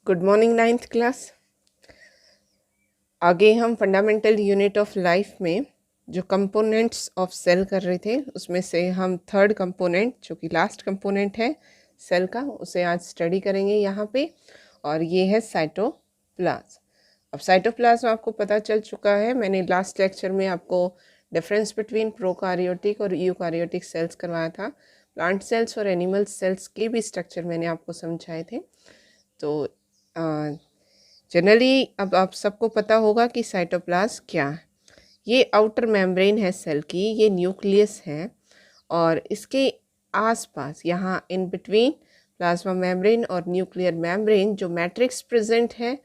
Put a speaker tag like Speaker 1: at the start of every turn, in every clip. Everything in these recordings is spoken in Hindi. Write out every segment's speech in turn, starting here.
Speaker 1: Good morning ninth class. आगे हम फंडामेंटल यूनिट ऑफ लाइफ में जो कंपोनेंट्स ऑफ सेल कर रहे थे उसमें से हम थर्ड कंपोनेंट जो कि लास्ट कंपोनेंट है सेल का उसे आज स्टडी करेंगे यहाँ पे। और ये है साइटोप्लाज्म। अब साइटोप्लाज्म आपको पता चल चुका है, मैंने लास्ट लेक्चर में आपको डिफरेंस बिटवीन प्रोकारियोटिक और यूकारियोटिक सेल्स करवाया था। प्लांट सेल्स और एनिमल सेल्स के भी स्ट्रक्चर मैंने आपको समझाए थे। तो जनरली अब आप सबको पता होगा कि साइटोप्लाज्म क्या है। ये आउटर मेम्ब्रेन है सेल की, ये न्यूक्लियस है और इसके आसपास यहाँ इन बिटवीन प्लाज्मा मेम्ब्रेन और न्यूक्लियर मेम्ब्रेन जो मैट्रिक्स प्रेजेंट है,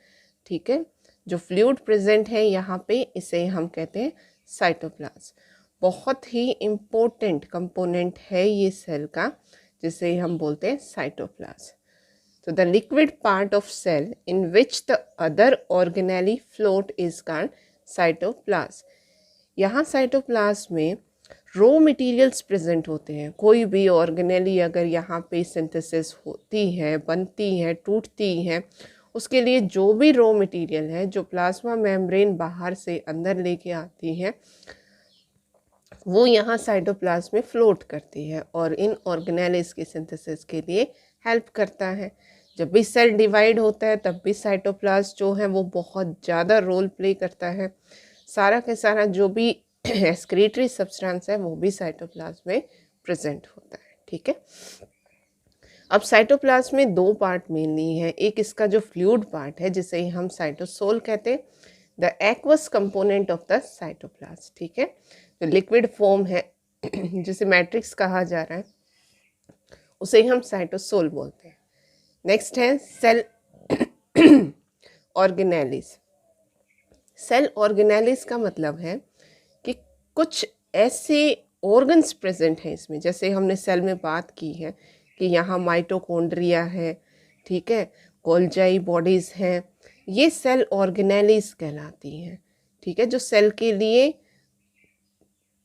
Speaker 1: ठीक है, जो फ्लूइड प्रेजेंट है यहाँ पे, इसे हम कहते हैं साइटोप्लाज्म। बहुत ही इम्पोर्टेंट कंपोनेंट है ये सेल का, जिसे हम बोलते हैं cytoplasm. So the liquid part of cell in which the other organelle float is called cytoplasm. यहाँ साइटोप्लाज्म में रॉ मटेरियल्स प्रेजेंट होते हैं। कोई भी ऑर्गेनेली अगर यहाँ पे सिंथेसिस होती है, बनती है, टूटती है, उसके लिए जो भी रॉ मटेरियल है जो प्लाज्मा मेम्ब्रेन बाहर से अंदर लेके आती है, वो यहाँ साइटोप्लाज्म में फ्लोट करती है और इन ऑर्गेनेल्स के सिंथेसिस के लिए हेल्प करता है। जब भी सेल डिवाइड होता है तब भी साइटोप्लाज्म जो है वो बहुत ज़्यादा रोल प्ले करता है। सारा के सारा जो भी एक्सक्रीटरी सब्सटेंस है वो भी साइटोप्लाज्म में प्रेजेंट होता है, ठीक है। अब साइटोप्लाज्म में दो पार्ट मेनली है। एक इसका जो फ्लूइड पार्ट है जिसे हम साइटोसोल कहते हैं, the aqueous component of the cytoplasm, ठीक है। जो लिक्विड फॉर्म है जिसे मैट्रिक्स कहा जा रहा है उसे हम साइटोसोल बोलते हैं। नेक्स्ट है सेल ऑर्गेनेलिस। सेल ऑर्गेनेलिस का मतलब है कि कुछ ऐसे ऑर्गन्स प्रेजेंट हैं इसमें, जैसे हमने सेल में बात की है कि यहाँ माइटोकॉन्ड्रिया है, ठीक है, गोल्जाई बॉडीज़ हैं, ये सेल ऑर्गेनेलिस कहलाती हैं, ठीक है, जो सेल के लिए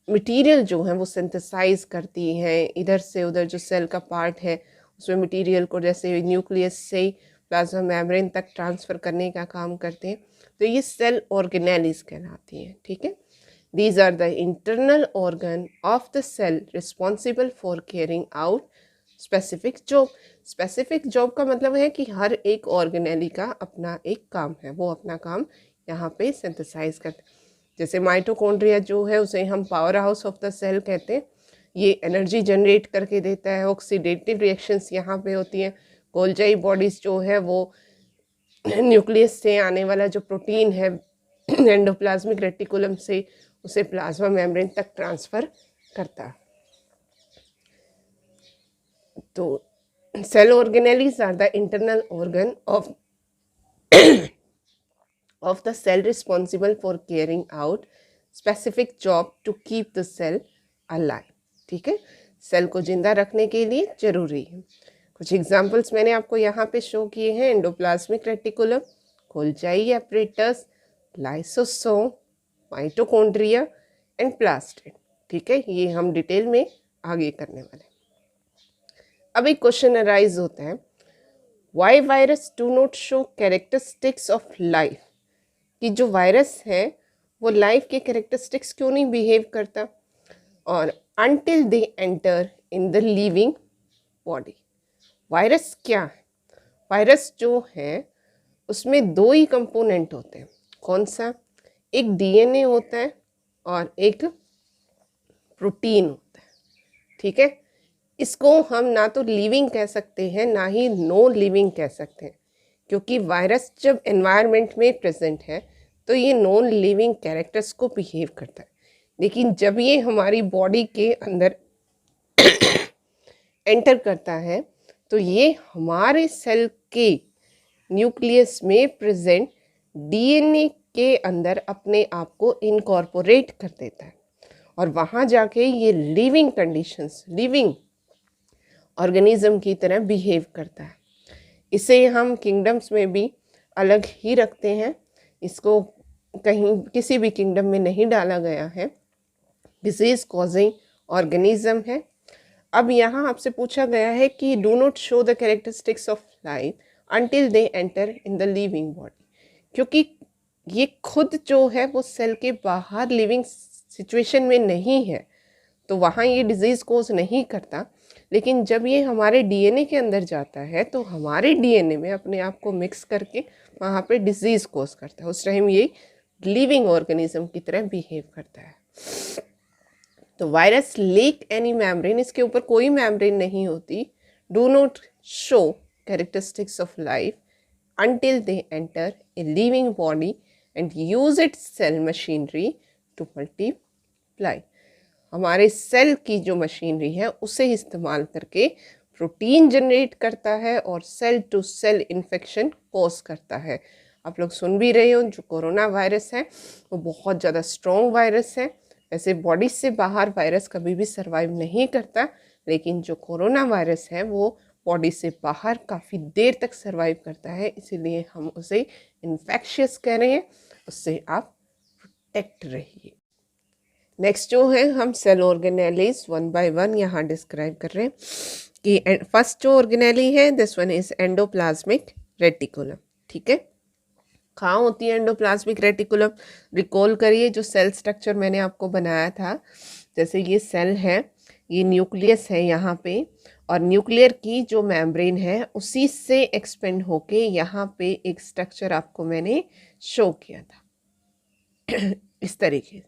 Speaker 1: मटेरियल जो है वो सिंथेसाइज करती हैं। इधर से उधर जो सेल का पार्ट है उसमें मटेरियल को जैसे न्यूक्लियस से प्लाज्मा मेम्ब्रेन तक ट्रांसफ़र करने का काम करते हैं, तो ये सेल ऑर्गेनेलिस कहलाती हैं, ठीक है। These are the internal organ of the cell responsible for carrying out specific job. Specific job का मतलब है कि हर एक ऑर्गेनेली का अपना एक काम है, वो अपना काम यहाँ पे सिंथेसाइज करते हैं। जैसे माइटोकॉन्ड्रिया जो है उसे हम power house of the cell कहते हैं, ये एनर्जी जनरेट करके देता है। ऑक्सीडेटिव रिएक्शंस यहाँ पे होती हैं। गोल्जाई बॉडीज़ जो है वो न्यूक्लियस से आने वाला जो प्रोटीन है एंडोप्लाज्मिक रेटिकुलम से उसे प्लाज्मा मेम्ब्रेन तक ट्रांसफ़र करता है। तो cell organelles are the internal organ of the cell responsible for carrying out specific job to keep the cell alive, ठीक है, सेल को जिंदा रखने के लिए जरूरी है। कुछ एग्जांपल्स मैंने आपको यहाँ पे शो किए हैं। Endoplasmic reticulum, Golgi apparatus, lysosome, mitochondria and plastid, ठीक है, ये हम डिटेल में आगे करने वाले। अब एक क्वेश्चन अराइज होता है, why virus do not show characteristics of life, कि जो वायरस है वो लाइफ के कैरेक्टरिस्टिक्स क्यों नहीं बिहेव करता, और until they enter in the living body. Virus क्या है? वायरस जो है उसमें दो ही कंपोनेंट होते हैं। कौन सा? एक डीएनए होता है और एक प्रोटीन होता है, ठीक है। इसको हम ना तो लिविंग कह सकते हैं ना ही नो लिविंग कह सकते हैं, क्योंकि वायरस जब एनवायरनमेंट में प्रेजेंट है तो ये नॉन लिविंग कैरेक्टर्स को बिहेव करता है, लेकिन जब ये हमारी बॉडी के अंदर एंटर करता है तो ये हमारे सेल के न्यूक्लियस में प्रेजेंट डीएनए के अंदर अपने आप को इनकॉर्पोरेट कर देता है और वहाँ जाके ये लिविंग कंडीशंस, लिविंग ऑर्गेनिज्म की तरह बिहेव करता है। इसे हम किंगडम्स में भी अलग ही रखते हैं, इसको कहीं किसी भी किंगडम में नहीं डाला गया है। डिजीज कॉजिंग ऑर्गेनिज्म है। अब यहाँ आपसे पूछा गया है कि do not show the characteristics of life, until they enter in the living body। क्योंकि ये खुद जो है वो सेल के बाहर लिविंग सिचुएशन में नहीं है, तो वहाँ ये डिजीज़ कोज नहीं करता। लेकिन जब ये हमारे डीएनए के अंदर जाता है तो हमारे डीएनए में अपने आप को मिक्स करके वहाँ पे डिजीज़ कोज करता है। उस टाइम ये लिविंग ऑर्गेनिज्म की तरह बिहेव करता है। तो वायरस लेक एनी मेम्ब्रेन, इसके ऊपर कोई मेम्ब्रेन नहीं होती। Do not show characteristics of life until they enter a living body and use its cell machinery to multiply। हमारे सेल की जो मशीनरी है उसे इस्तेमाल करके प्रोटीन जनरेट करता है और cell to cell infection cause करता है। आप लोग सुन भी रहे हो, जो कोरोना वायरस है वो बहुत ज़्यादा स्ट्रॉन्ग वायरस है। वैसे बॉडी से बाहर वायरस कभी भी सर्वाइव नहीं करता, लेकिन जो कोरोना वायरस है वो बॉडी से बाहर काफ़ी देर तक सर्वाइव करता है, इसीलिए हम उसे इन्फेक्शियस कह रहे हैं। उससे आप प्रोटेक्ट रहिए। नेक्स्ट जो है हम cell organelles one by one यहाँ डिस्क्राइब कर रहे हैं कि फर्स्ट जो ऑर्गेनेली है this one is endoplasmic reticulum. ठीक है, कहाँ होती है एंडोप्लाज्मिक रेटिकुलम? रिकॉल करिए जो सेल स्ट्रक्चर मैंने आपको बनाया था। जैसे ये सेल है, ये न्यूक्लियस है यहाँ पे, और न्यूक्लियर की जो मेम्ब्रेन है उसी से एक्सपेंड होके यहाँ पे एक स्ट्रक्चर आपको मैंने शो किया था इस तरीके।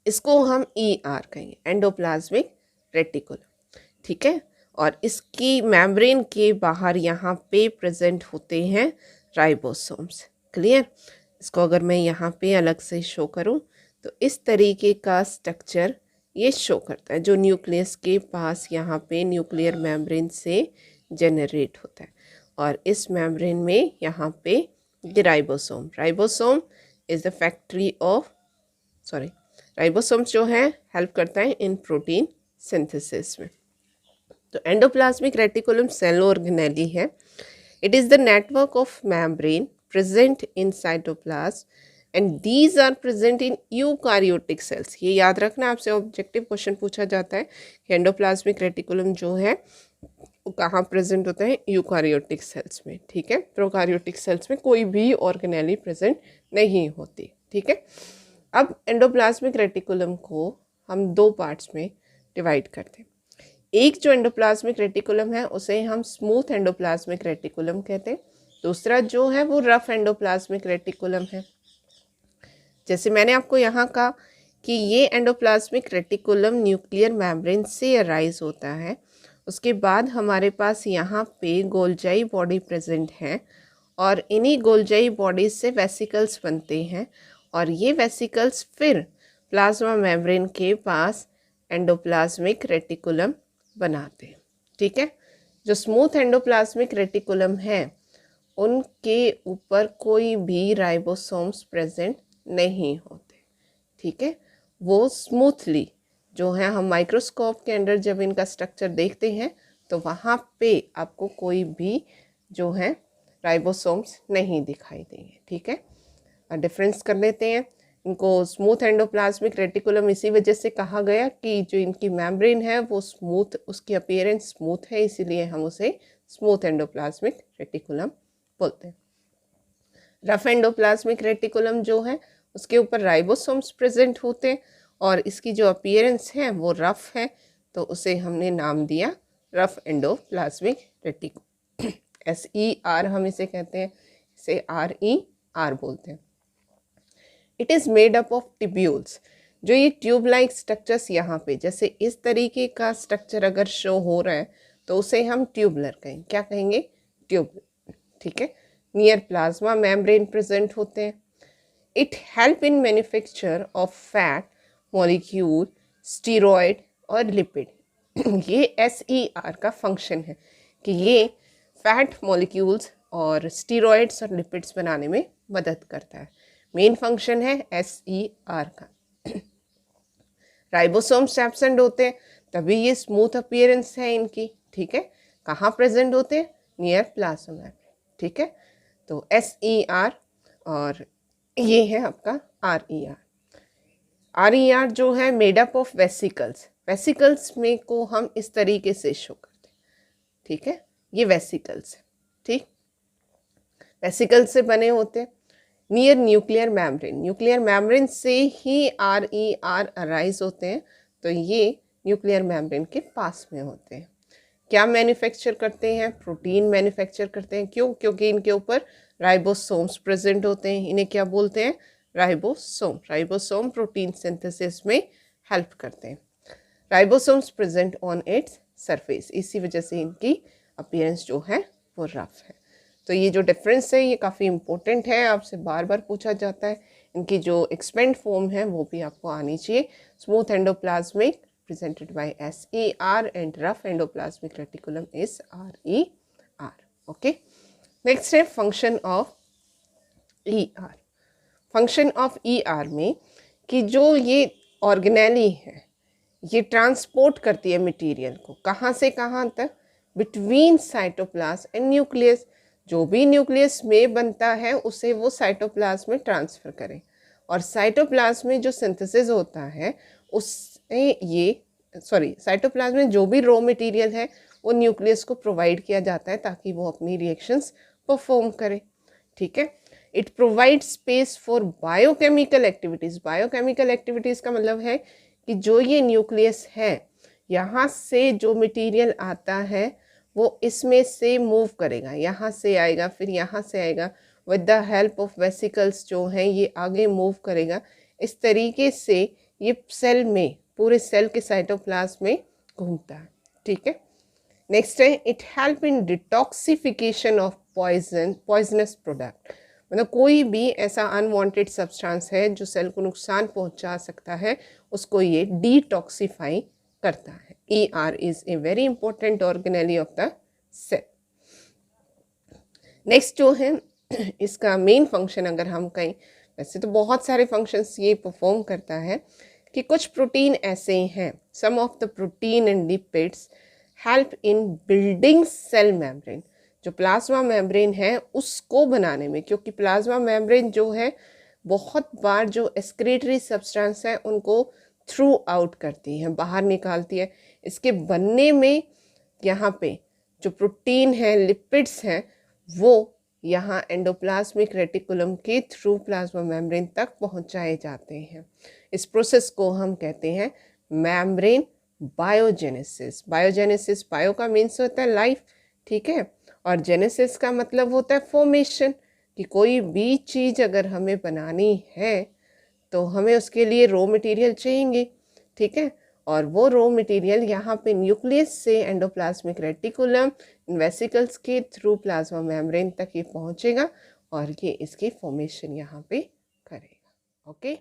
Speaker 1: इसको हम ER कहेंगे, एंडोप्लाज्मिक रेटिकुलम। ठीक है, और इसकी मेम्ब्रेन के बाहर यहाँ पे प्रेजेंट होते हैं राइबोसोम्स। क्लियर? इसको अगर मैं यहाँ पे अलग से शो करूँ तो इस तरीके का स्ट्रक्चर ये शो करता है, जो न्यूक्लियस के पास यहाँ पे न्यूक्लियर मेम्ब्रेन से जनरेट होता है। और इस मेम्ब्रेन में यहाँ पे ribosome, ribosome is the factory of ribosomes जो है हेल्प करता है इन प्रोटीन सिंथेसिस में। तो एंडोप्लाज्मिक रेटिकुलम सेल ऑर्गेनेली है। It is the network of membrane present in cytoplasm and these are present in eukaryotic cells. ये याद रखना, आपसे ऑब्जेक्टिव क्वेश्चन पूछा जाता है कि एंडोप्लाज्मिक रेटिकुलम जो है वो कहाँ प्रेजेंट होता है? यूकारियोटिक सेल्स में। ठीक है, प्रोकारियोटिक सेल्स में कोई भी ऑर्गेनेली प्रेजेंट नहीं होती। ठीक है, अब एंडोप्लाज्मिक रेटिकुलम को हम दो पार्ट्स में डिवाइड करते हैं। एक जो एंडोप्लाज्मिक रेटिकुलम है उसे हम स्मूथ एंडोप्लाज्मिक रेटिकुलम कहते हैं, दूसरा जो है वो रफ एंडोप्लाज्मिक रेटिकुलम है। जैसे मैंने आपको यहाँ कहा कि ये एंडोप्लाज्मिक रेटिकुलम न्यूक्लियर मेम्ब्रेन से अराइज होता है, उसके बाद हमारे पास यहाँ पे गोल्जाई बॉडी प्रेजेंट है और इन्हीं गोल्जाई बॉडी से वेसिकल्स बनते हैं और ये वेसिकल्स फिर प्लाज्मा मेम्ब्रेन के पास एंडोप्लाज्मिक रेटिकुलम बनाते हैं। ठीक है, जो स्मूथ एंडोप्लाज्मिक रेटिकुलम है उनके ऊपर कोई भी राइबोसोम्स प्रेजेंट नहीं होते। ठीक है, वो स्मूथली जो है हम माइक्रोस्कोप के अंदर जब इनका स्ट्रक्चर देखते हैं तो वहाँ पे आपको कोई भी जो है राइबोसोम्स नहीं दिखाई देंगे। ठीक है, डिफरेंस कर लेते हैं इनको। स्मूथ एंडोप्लाज्मिक रेटिकुलम इसी वजह से कहा गया कि जो इनकी मेम्ब्रेन है वो स्मूथ, उसकी अपीयरेंस स्मूथ है, इसीलिए हम उसे स्मूथ एंडोप्लाज्मिक रेटिकुलम बोलते हैं। रफ एंडोप्लाज्मिक रेटिकुलम जो है उसके ऊपर राइबोसोम्स प्रेजेंट होते हैं और इसकी जो अपीयरेंस है वो रफ है, तो उसे हमने नाम दिया रफ एंडोप्लाज्मिक रेटिकुलम। SER हम इसे कहते हैं, इसे RER बोलते हैं। It is made up of tubules. जो ये ट्यूब लाइक स्ट्रक्चर्स यहाँ पे जैसे इस तरीके का स्ट्रक्चर अगर शो हो रहा है तो उसे हम ट्यूबलर कहेंगे। क्या कहेंगे? ट्यूबलर। ठीक है, नियर प्लाज्मा मेम्ब्रेन प्रेजेंट होते हैं। It help in manufacture of fat molecule, steroid और लिपिड। ये SER का फंक्शन है कि ये फैट मॉलिक्यूल्स और स्टीरॉयड्स और लिपिड्स बनाने में मदद करता है। मेन फंक्शन है SER का। राइबोसोम्स एब्सेंट होते हैं तभी ये स्मूथ अपीयरेंस है इनकी। ठीक है, कहाँ प्रेजेंट होते हैं? Near plasma membrane. ठीक है, तो SER और ये है आपका RER। RER जो है मेडअप ऑफ वेसिकल्स। वेसिकल्स में को हम इस तरीके से शो करते हैं। ठीक है, ये वेसिकल्स है। ठीक, वेसिकल से बने होते हैं। Near nuclear membrane, nuclear membrane से ही RER अराइज होते हैं, तो ये न्यूक्लियर मेम्ब्रेन के पास में होते हैं। क्या मैन्युफैक्चर करते हैं? प्रोटीन मैन्युफैक्चर करते हैं। क्यों? क्योंकि इनके ऊपर राइबोसोम्स प्रेजेंट होते हैं। इन्हें क्या बोलते हैं? राइबोसोम। राइबोसोम प्रोटीन सिंथेसिस में हेल्प करते हैं। Ribosomes present on its surface, इसी वजह से इनकी अपीयरेंस जो है वो रफ है। तो ये जो डिफरेंस है ये काफ़ी इंपॉर्टेंट है, आपसे बार बार पूछा जाता है। इनकी जो एक्सपेंड फॉर्म है वो भी आपको आनी चाहिए। Smooth endoplasmic presented by SER and rough endoplasmic reticulum is RER. Okay. Next है function of ER. Function of ER में कि जो ये ऑर्गेनेली है ये ट्रांसपोर्ट करती है मटेरियल को कहाँ से कहाँ तक? Between cytoplasm and nucleus. जो भी न्यूक्लियस में बनता है उसे वो साइटोप्लाज्म में ट्रांसफ़र करें, और साइटोप्लाज्म में जो सिंथेसिस होता है उससे ये साइटोप्लाज्म में जो भी रॉ मटेरियल है वो न्यूक्लियस को प्रोवाइड किया जाता है ताकि वो अपनी रिएक्शंस परफॉर्म करे। ठीक है। It provide space for biochemical activities. Biochemical activities का मतलब है कि जो ये न्यूक्लियस है यहाँ से जो मटेरियल आता है वो इसमें से मूव करेगा, यहाँ से आएगा फिर यहाँ से आएगा, with the help of vesicles जो हैं ये आगे मूव करेगा। इस तरीके से ये सेल में, पूरे सेल के साइटोप्लाज्म में घूमता है। ठीक है। नेक्स्ट है it help in detoxification of poisonous product. मतलब कोई भी ऐसा अनवांटेड सब्सटेंस है जो सेल को नुकसान पहुंचा सकता है उसको ये डिटॉक्सिफाई करता है। ER is a very important organelle of the cell. Next जो है इसका मेन फंक्शन अगर हम कहें, वैसे तो बहुत सारे फंक्शंस ये परफॉर्म करता है कि कुछ प्रोटीन ऐसे हैं, some of the protein and lipids help in building cell membrane. जो प्लाज्मा मेम्ब्रेन है उसको बनाने में, क्योंकि प्लाज्मा मेम्ब्रेन जो है बहुत बार जो एक्सक्रीटरी सब्सटेंस है उनको थ्रू आउट करती है, बाहर निकालती है। इसके बनने में यहाँ पे जो प्रोटीन है, लिपिड्स हैं, वो यहाँ एंडोप्लाज्मिक रेटिकुलम के थ्रू प्लाज्मा मेम्ब्रेन तक पहुँचाए जाते हैं। इस प्रोसेस को हम कहते हैं मेम्ब्रेन बायोजेनेसिस। बायोजेनेसिस, बायो का मीन्स होता है लाइफ, ठीक है, और जेनेसिस का मतलब होता है फॉर्मेशन, कि कोई भी चीज़ अगर हमें बनानी है तो हमें उसके लिए रॉ मटेरियल चाहिए। ठीक है, और वो रॉ मटेरियल यहाँ पे न्यूक्लियस से एंडोप्लाज्मिक रेटिकुलम वेसिकल्स के थ्रू प्लाज्मा मेम्ब्रेन तक ये पहुँचेगा और ये इसकी फॉर्मेशन यहाँ पे करेगा। ओके।